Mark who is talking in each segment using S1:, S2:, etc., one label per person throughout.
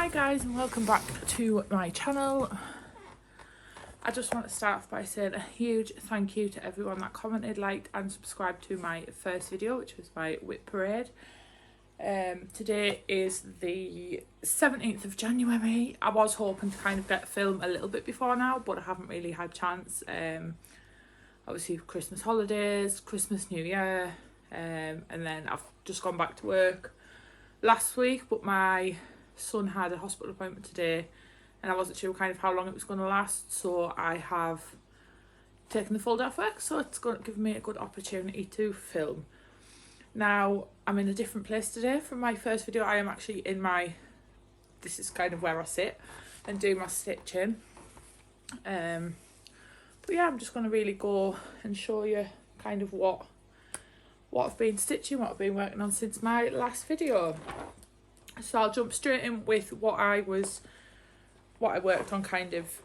S1: Hi guys, and welcome back to my channel. I just want to start off by saying a huge thank you to everyone that commented, liked and subscribed to my first video, which was my whip parade. Today is the 17th of January. I was hoping to kind of get film a little bit before now, but I haven't really had a chance. Obviously Christmas holidays, Christmas, New Year, and then I've just gone back to work last week, but my son had a hospital appointment today and I wasn't sure kind of how long it was going to last, so I have taken the full day off work, so it's going to give me a good opportunity to film. Now I'm in a different place today from my first video. I am actually in this is kind of where I sit and do my stitching, but yeah, I'm just going to really go and show you kind of what I've been stitching, what I've been working on since my last video. So I'll jump straight in with what I worked on kind of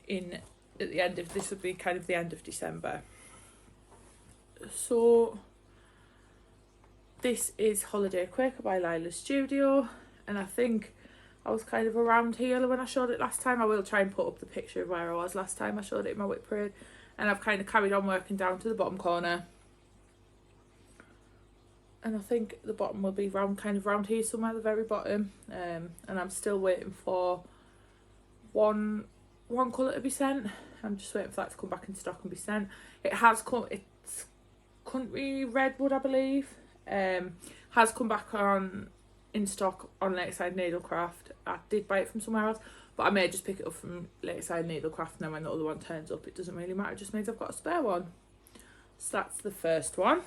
S1: at the end of, this would be kind of the end of December. So this is Holiday Quaker by Lila's Studio, and I think I was kind of around here when I showed it last time. I will try and put up the picture of where I was last time I showed it in my whip parade, and I've kind of carried on working down to the bottom corner. And I think the bottom will be kind of round here somewhere, the very bottom. And I'm still waiting for one colour to be sent. I'm just waiting for that to come back in stock and be sent. It has come, it's Country Redwood, I believe. Has come back in stock on Lakeside Needlecraft. I did buy it from somewhere else, but I may just pick it up from Lakeside Needlecraft, and then when the other one turns up, it doesn't really matter. It just means I've got a spare one. So that's the first one.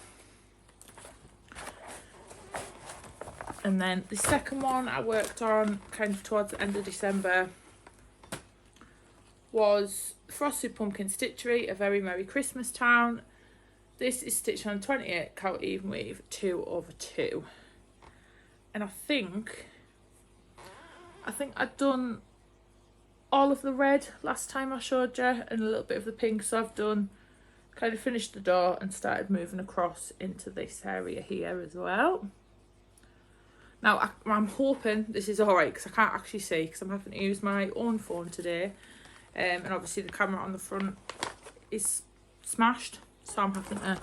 S1: And then the second one I worked on kind of towards the end of December was Frosted Pumpkin Stitchery, A Very Merry Christmas Town. This is stitched on 28 count even weave 2/2. And I think I'd done all of the red last time I showed you and a little bit of the pink, so I've done kind of finished the door and started moving across into this area here as well. Now, I'm hoping this is alright because I can't actually see because I'm having to use my own phone today. And obviously the camera on the front is smashed, so I'm having to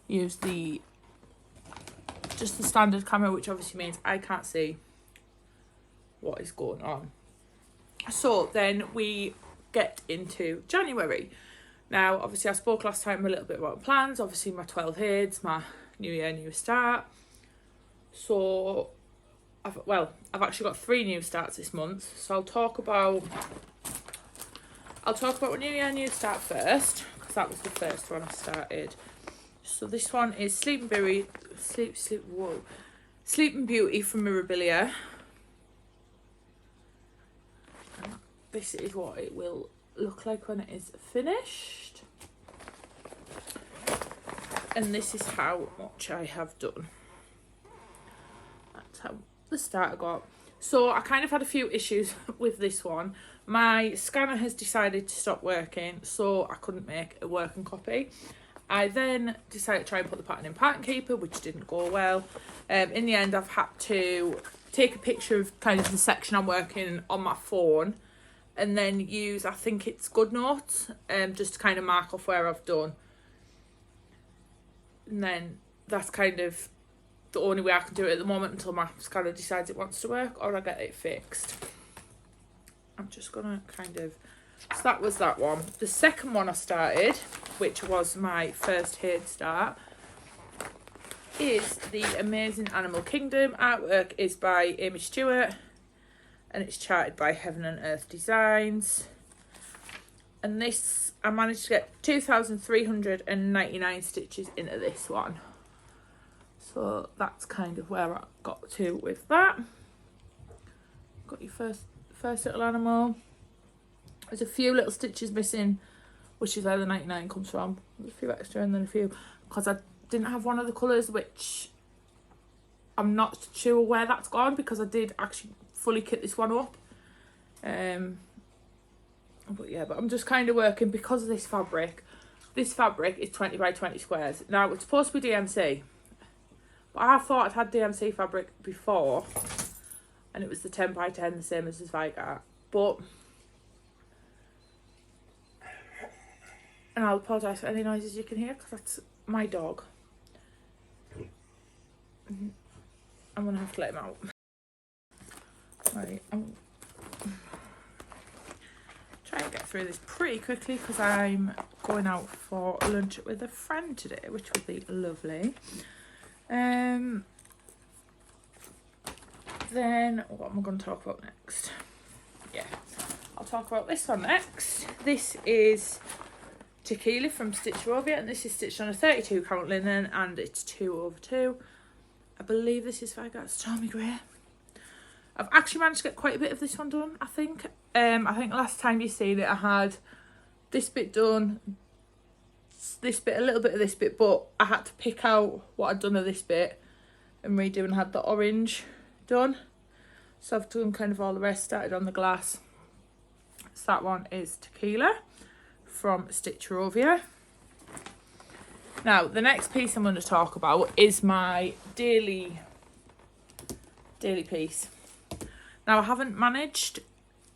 S1: use just the standard camera, which obviously means I can't see what is going on. So then we get into January. Now, obviously I spoke last time a little bit about plans, obviously my 12 heads, my new year, new start. So I've actually got 3 new starts this month, so I'll talk about New Year, New Start first, because that was the first one I started. So this one is Sleeping Beauty from Mirabilia. And this is what it will look like when it is finished. And this is how much I have done. That's how the start I got. So I kind of had a few issues with this one. My scanner has decided to stop working, so I couldn't make a working copy. I then decided to try and put the pattern in Pattern Keeper, which didn't go well. In the end, I've had to take a picture of kind of the section I'm working on my phone and then use, I think it's GoodNotes, just to kind of mark off where I've done. And then that's kind of the only way I can do it at the moment until my scanner decides it wants to work or I get it fixed. I'm just gonna so that was that one. The second one I started, which was my first head start, is The Amazing Animal Kingdom. Artwork is by Amy Stewart and it's charted by Heaven and Earth Designs. And this, I managed to get 2,399 stitches into this one. So that's kind of where I got to with that. Got your first little animal. There's a few little stitches missing, which is where the 99 comes from. There's a few extra and then a few, because I didn't have one of the colours, which I'm not sure where that's gone because I did actually fully kit this one up. But yeah, but I'm just kind of working because of this fabric. This fabric is 20 by 20 squares. Now it's supposed to be DMC, but I thought I'd had DMC fabric before and it was the 10 by 10, the same as this Vigar. But, and I'll apologise for any noises you can hear because that's my dog. I'm gonna have to let him out. Right, I'm trying to get through this pretty quickly because I'm going out for lunch with a friend today, which will be lovely. Then what am I going to talk about next? Yeah, I'll talk about this one next. This is Tequila from Stitcherovia, and this is stitched on a 32 count linen, and it's 2/2. I believe this is Vigar Stormy Grey. I've actually managed to get quite a bit of this one done, I think. I think last time you seen it, I had this bit done, this bit, a little bit of this bit, but I had to pick out what I'd done of this bit and redo, and had the orange done. So I've done kind of all the rest, started on the glass. So that one is Tequila from Stitcherovia. Now, the next piece I'm going to talk about is my daily piece. Now, I haven't managed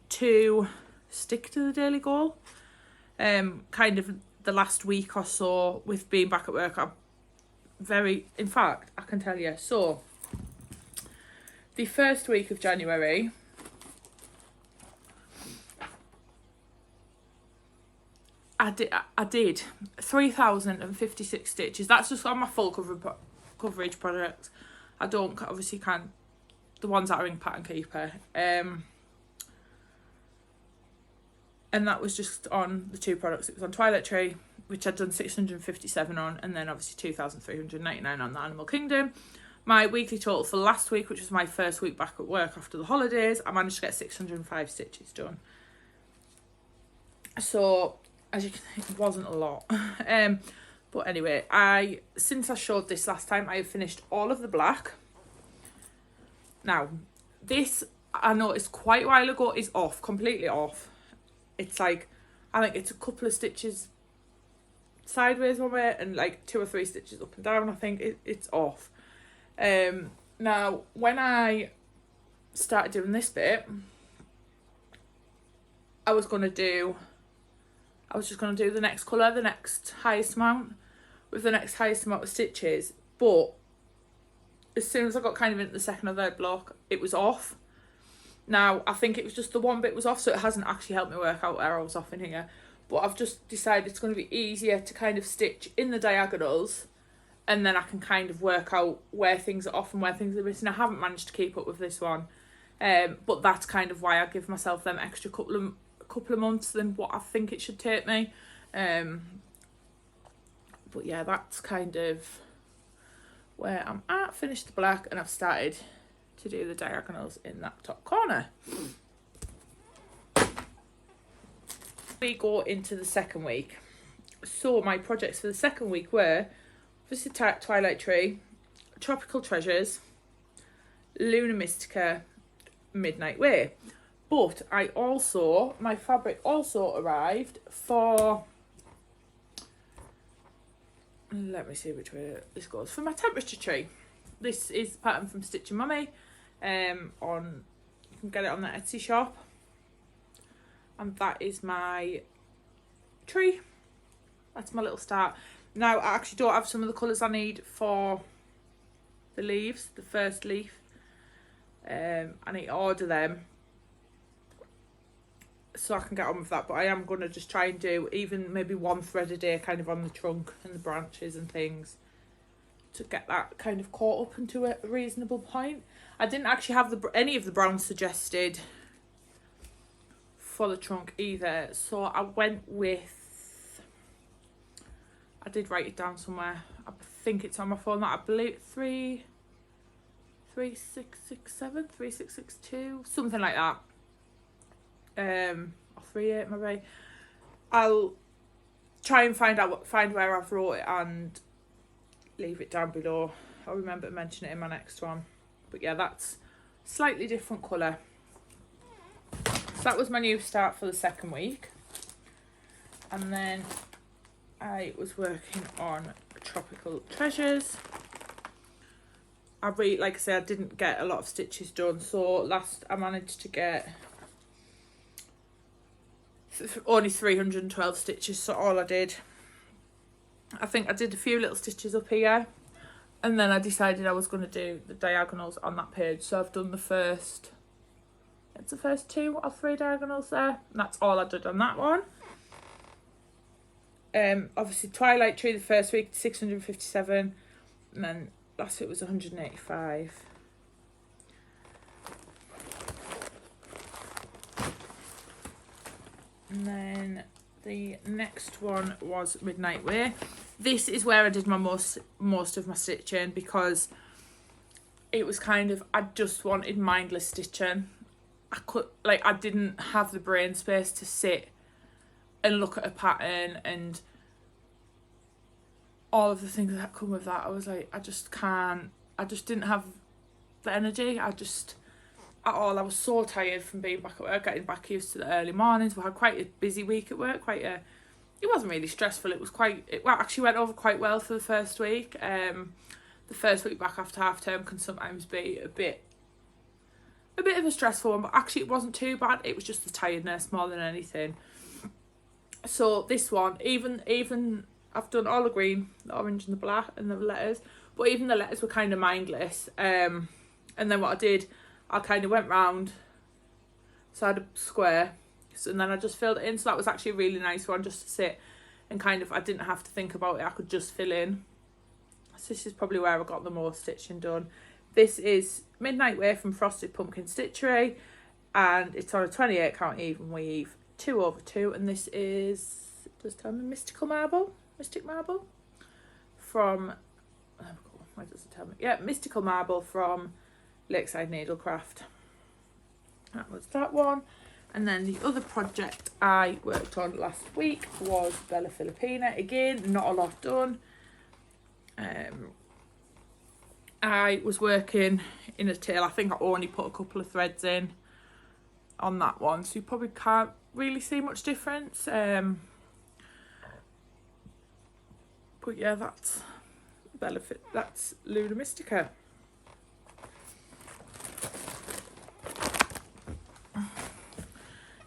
S1: to stick to the daily goal. Kind of the last week or so with being back at work, in fact, I can tell you. So, the first week of January, I did 3,056 stitches. That's just on my full coverage project. I don't obviously count the ones that are in pattern keeper. And that was just on the two products. It was on Twilight Tree, which I'd done 657 on, and then obviously 2,399 on the Animal Kingdom. My weekly total for last week, which was my first week back at work after the holidays, I managed to get 605 stitches done. So, as you can see, it wasn't a lot. But anyway, since I showed this last time, I have finished all of the black. Now, this, I noticed quite a while ago, is off, completely off. It's like, I think it's a couple of stitches sideways one way and like 2 or 3 stitches up and down. I think it's off. Now, when I started doing this bit, I was just going to do the next colour, the next highest amount, with the next highest amount of stitches. But as soon as I got kind of into the second or third block, it was off. Now, I think it was just the one bit was off, so it hasn't actually helped me work out where I was off in here. But I've just decided it's going to be easier to kind of stitch in the diagonals, and then I can kind of work out where things are off and where things are missing. I haven't managed to keep up with this one, but that's kind of why I give myself them extra couple of months than what I think it should take me. But yeah, that's kind of where I'm at. Finished the black, and I've started to do the diagonals in that top corner. We go into the second week. So my projects for the second week were obviously Twilight Tree, Tropical Treasures, Luna Mystica, Midnight Way. But my fabric also arrived for, let me see which way this goes, for my temperature tree. This is the pattern from Stitching Mummy. You can get it on the Etsy shop. And that is my tree. That's my little start. Now, I actually don't have some of the colours I need for the leaves, the first leaf. I need to order them so I can get on with that, but I am going to just try and do even maybe one thread a day kind of on the trunk and the branches and things to get that kind of caught up into a reasonable point. I didn't actually have any of the browns suggested for the trunk either, so I went with, I did write it down somewhere, I think it's on my phone, that I believe 3667, 3662, something like that. Or 38 maybe. I'll try and find where I've wrote it and leave it down below. I'll remember to mention it in my next one. But yeah, that's slightly different colour. So that was my new start for the second week. And then I was working on Tropical Treasures. I really, like I said, I didn't get a lot of stitches done. So I managed to get only 312 stitches. So all I did, I think I did a few little stitches up here, and then I decided I was going to do the diagonals on that page. So I've done the first 2 or 3 diagonals there, and that's all I did on that one. Obviously Twilight Tree the first week 657, and then last week was 185. And then the next one was Midnight Way. This is where I did my most of my stitching, because it was kind of, I just wanted mindless stitching. I didn't have the brain space to sit and look at a pattern and all of the things that come with that. I was like, I just didn't have the energy. I was so tired from being back at work, getting back used to the early mornings. We had quite a busy week at work, it wasn't really stressful. It actually went over quite well for the first week. The first week back after half term can sometimes be a bit of a stressful one, but actually it wasn't too bad. It was just the tiredness more than anything. So this one, even I've done all the green, the orange and the black and the letters, but even the letters were kind of mindless. And then what I did, I kind of went round, so I had a square, and then I just filled it in. So that was actually a really nice one, just to sit and kind of, I didn't have to think about it, I could just fill in. So this is probably where I got the most stitching done. This is Midnight Way from Frosted Pumpkin Stitchery, and it's on a 28 count even weave, 2/2, and this is, does it tell me, Mystic Marble from, why does it tell me? Yeah, Mystical Marble from Lakeside Needlecraft. That was that one. And then the other project I worked on last week was Bella Filipina. Again, not a lot done. I was working in a tail. I think I only put a couple of threads in on that one, so you probably can't really see much difference. But yeah, that's that's Luna Mystica.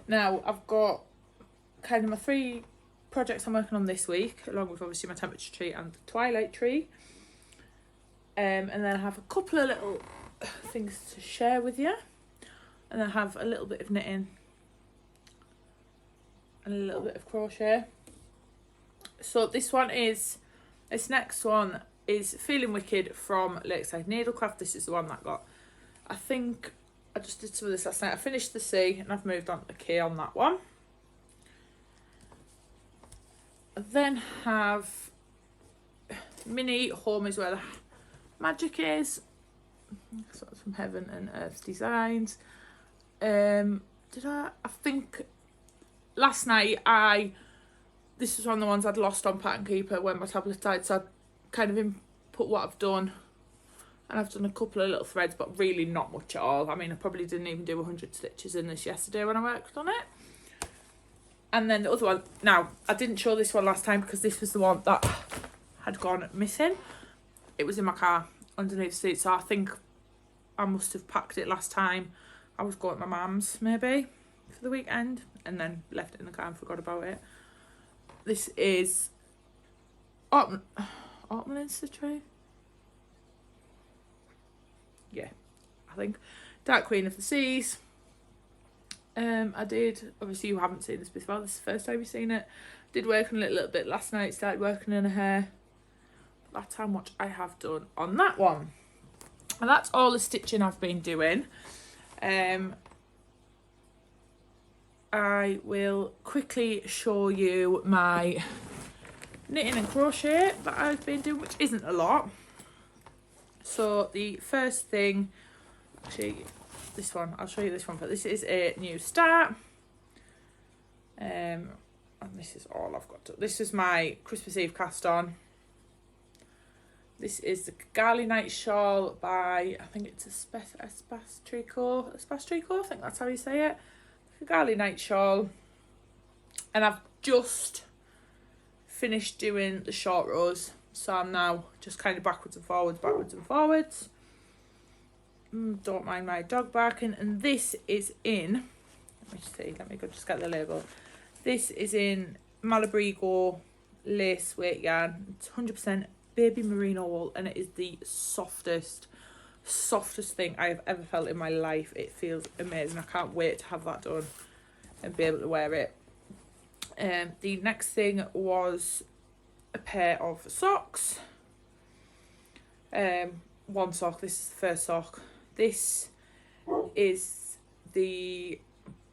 S1: Now I've got kind of my 3 projects I'm working on this week, along with obviously my Temperature Tree and the Twilight Tree. And then I have a couple of little things to share with you, and I have a little bit of knitting and a little bit of crochet. So this next one is Feeling Wicked from Lakeside Needlecraft. This is the one that got, I think I just did some of this last night. I finished the C and I've moved on to the K on that one. I then have Mini Home is Where the Magic Is. So it's from Heaven and Earth Designs. I think last night this was one of the ones I'd lost on Pattern Keeper when my tablet died, so I kind of input what I've done, and I've done a couple of little threads, but really not much at all. I mean, I probably didn't even do 100 stitches in this yesterday when I worked on it. And then the other one, now I didn't show this one last time because this was the one that had gone missing. It was in my car underneath the seat, so I think I must have packed it last time I was going to my mum's maybe for the weekend, and then left it in the car and forgot about it. This is Autumn Insta Tree. Yeah, I think Dark Queen of the Seas. I did, obviously you haven't seen this before, this is the first time you've seen it. Did work on it a little bit last night, started working on her hair. That's how much I have done on that one. And that's all the stitching I've been doing. I will quickly show you my knitting and crochet that I've been doing, which isn't a lot. So the first thing, actually this one, I'll show you this one, but this is a new start. And this is all I've got to, this is my Christmas Eve cast on. This is the Garly Night shawl by, I think it's Espace-Tricot, I think that's how you say it. The Garly Night shawl. And I've just finished doing the short rows, so I'm now just kind of backwards and forwards. Don't mind my dog barking. And this is in, let me see, let me go just get the label. This is in Malabrigo lace weight yarn. It's 100% baby merino wool, and it is the softest thing I have ever felt in my life. It feels amazing. I can't wait to have that done and be able to wear it. The next thing was a pair of socks. One sock. This is the first sock. This is the,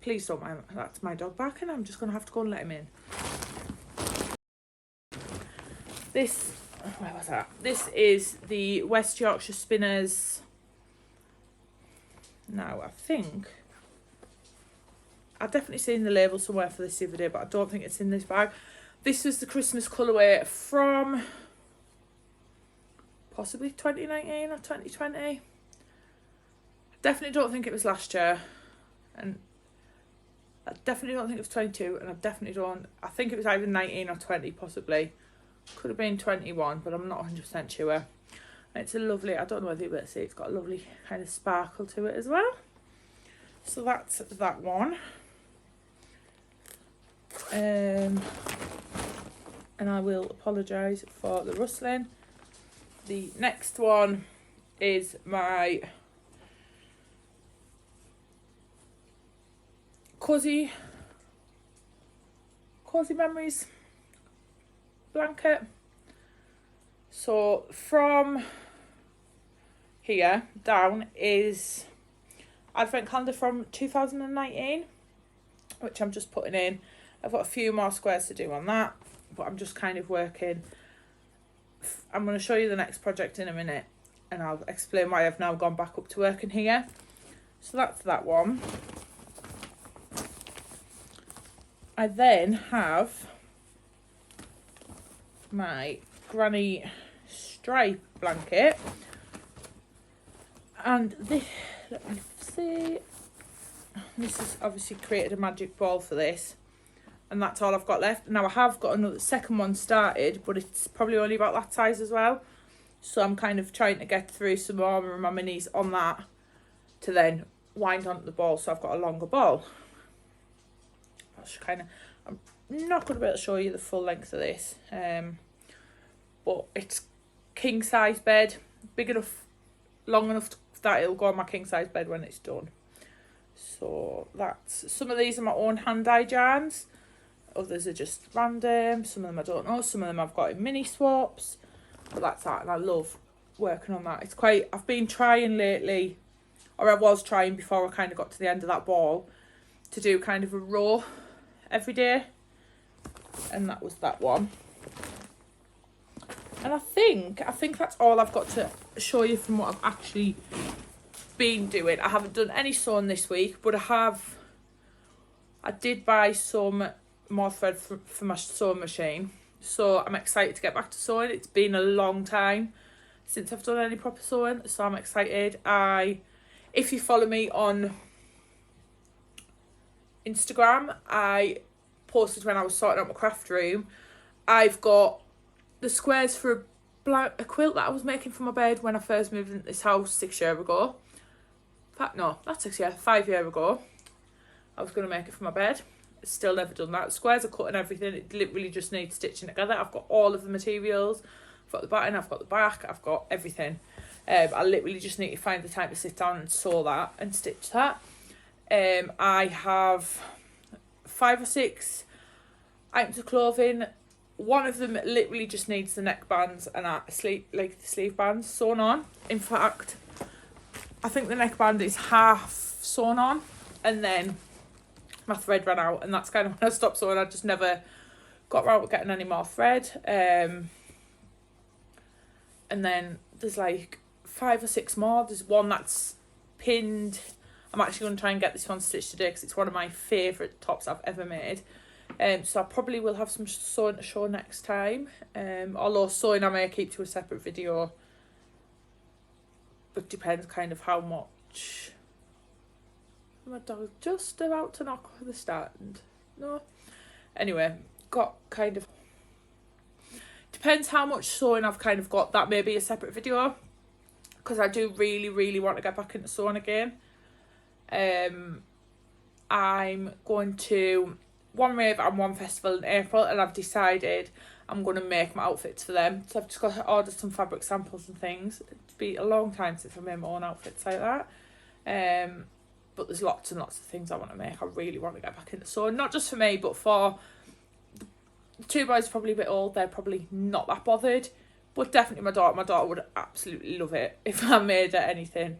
S1: please don't mind, that's my dog barking. I'm just gonna have to go and let him in. This, where was that? This is the West Yorkshire Spinners. Now I think I've definitely seen the label somewhere for this the other day, but I don't think it's in this bag. This was the Christmas colourway from possibly 2019 or 2020. Definitely don't think it was last year, and I definitely don't think it was 22, and I think it was either 19 or 20 possibly. Could have been 21, but I'm not 100% sure. And it's a lovely, I don't know whether you'll be able to see, it's got a lovely kind of sparkle to it as well. So that's that one. And I will apologise for the rustling. The next one is my Cozy Memories blanket. So from here down is advent calendar from 2019, which I'm just putting in. I've got a few more squares to do on that, but I'm just kind of working. I'm going to show you the next project in a minute, and I'll explain why I've now gone back up to working here. So that's that one. I then have my granny stripe blanket, and this, let me see, this has obviously created a magic ball for this, and that's all I've got left. Now I have got another second one started, but it's probably only about that size as well, so I'm kind of trying to get through some more of my minis on that to then wind onto the ball, so I've got a longer ball. That's kind of, I'm not going to be able to show you the full length of this, but it's king size bed, big enough, long enough that it'll go on my king size bed when it's done. So that's, some of these are my own hand dyed yarns, others are just random, some of them I don't know, some of them I've got in mini swaps, but that's that, and I love working on that. It's quite, I've been trying lately, or I was trying before I kind of got to the end of that ball, to do kind of a row every day, and that was that one. And I think that's all I've got to show you from what I've actually been doing. I haven't done any sewing this week, but I did buy some more thread for my sewing machine, so I'm excited to get back to sewing. It's been a long time since I've done any proper sewing, so I'm excited. If you follow me on Instagram, I posted when I was sorting out my craft room, I've got the squares for a quilt that I was making for my bed when I first moved into this house 6 years ago. In fact, no, not 6 years, 5 years ago. I was going to make it for my bed. Still never done that. The squares are cut and everything. It literally just needs stitching together. I've got all of the materials. I've got the button, I've got the back, I've got everything. I literally just need to find the time to sit down and sew that and stitch that. I have 5 or 6 items of clothing. One of them literally just needs the neck bands and the sleeve bands sewn on. In fact, I think the neckband is half sewn on, and then my thread ran out, and that's kind of when I stopped sewing. I just never got around to getting any more thread. And then there's like 5 or 6 more. There's one that's pinned. I'm actually going to try and get this one stitched today because it's one of my favourite tops I've ever made. So I probably will have some sewing to show next time. Although sewing I may keep to a separate video. But depends kind of how much. My dog's just about to knock over the stand. No. Anyway, got kind of. Depends how much sewing I've kind of got. That may be a separate video. because I do really want to get back into sewing again. I'm going to one rave and one festival in April, and I've decided I'm going to make my outfits for them. So I've just got to order some fabric samples and things. It's been a long time since I made my own outfits like that. But there's lots and lots of things I want to make. I really want to get back into sewing, not just for me, but for the two boys. Probably a bit old, they're probably not that bothered, but definitely my daughter would absolutely love it if I made her anything.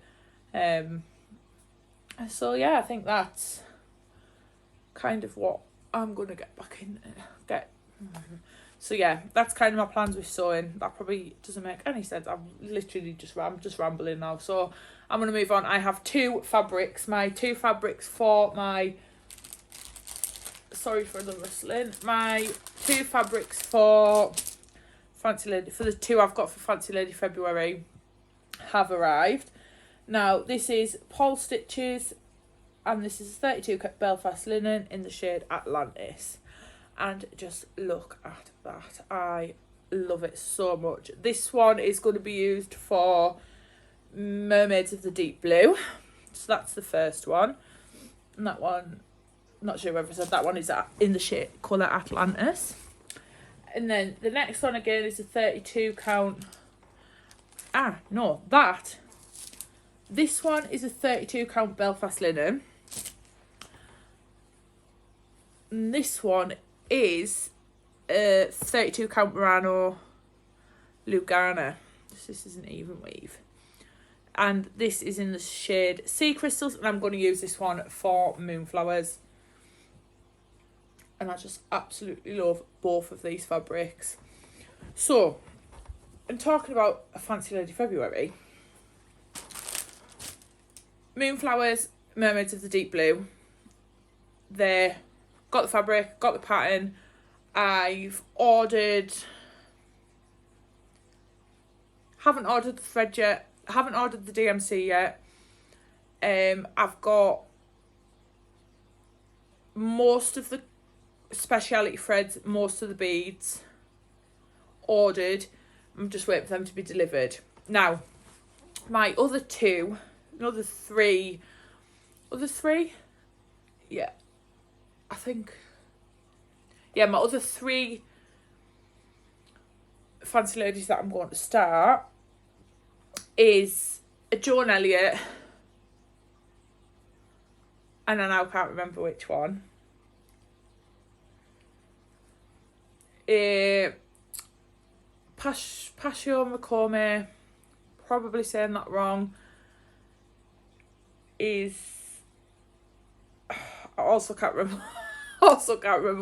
S1: So yeah, I think that's kind of what I'm gonna get back in. So yeah, that's kind of my plans with sewing. That probably doesn't make any sense. I'm just rambling now. So I'm gonna move on. I have two fabrics. My two fabrics for my, sorry for the rustling. My two fabrics for Fancy Lady, for the two I've got for Fancy Lady February, have arrived. Now this is Paul Stitches, and this is 32 Belfast linen in the shade Atlantis. And just look at that. I love it so much. This one is going to be used for Mermaids of the Deep Blue. So that's the first one. And that one, not sure whether I said that one is in the shade colour Atlantis. And then the next one again is a 32 count. This one is a 32 count Belfast linen. And this one is a 32 count Murano Lugana. This is an even weave. And this is in the shade Sea Crystals, and I'm going to use this one for Moonflowers. And I just absolutely love both of these fabrics. So, I'm talking about a Fancy Lady February. Moonflowers, Mermaids of the Deep Blue. They're got the fabric, got the pattern. I've ordered, haven't ordered the thread yet, haven't ordered the DMC yet. I've got most of the speciality threads, most of the beads ordered. I'm just waiting for them to be delivered. Now, my other three, yeah, I think, yeah, my other three Fancy Ladies that I'm going to start is a Joan Elliott, and I now can't remember which one. Passion McCormick, probably saying that wrong, is, I also can't remember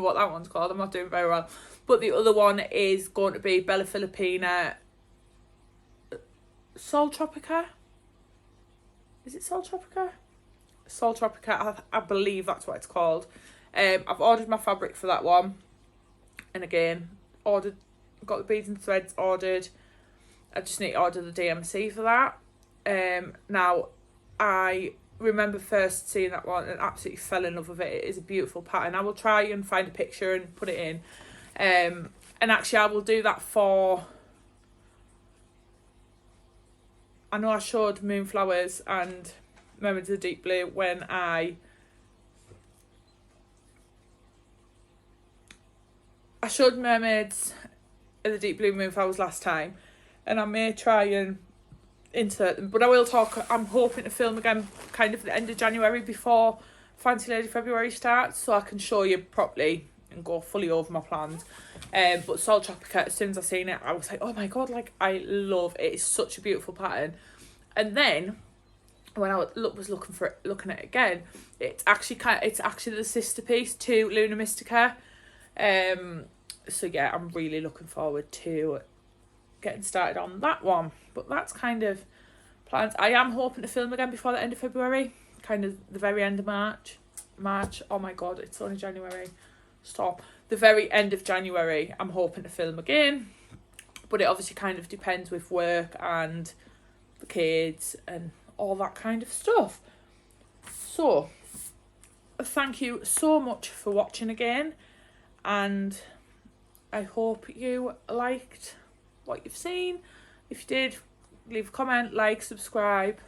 S1: what that one's called. I'm not doing very well. But the other one is going to be Bella Filipina Sol Tropica. Is it Sol Tropica? Sol Tropica, I believe that's what it's called. I've ordered my fabric for that one. And again, got the beads and threads ordered. I just need to order the DMC for that. Now, I remember first seeing that one and absolutely fell in love with it. It is a beautiful pattern. I will try and find a picture and put it in. And actually I will do that for, I know I showed Moonflowers and Mermaids of the Deep Blue when I showed Mermaids of the Deep Blue Moonflowers last time, and I may try and insert them, but I will talk. I'm hoping to film again kind of the end of January before Fancy Lady February starts, so I can show you properly and go fully over my plans. But Sol Tropica, as soon as I seen it, I was like, oh my god, like I love it. It's such a beautiful pattern. And then when I was looking at it again, it's actually the sister piece to Luna Mystica. So yeah, I'm really looking forward to getting started on that one. But that's kind of plans. I am hoping to film again before the end of February, kind of the very end of March. Oh my god, it's only January. Stop. The very end of January, I'm hoping to film again, but it obviously kind of depends with work and the kids and all that kind of stuff. So thank you so much for watching again, and I hope you liked what you've seen. If you did, leave a comment, like, subscribe.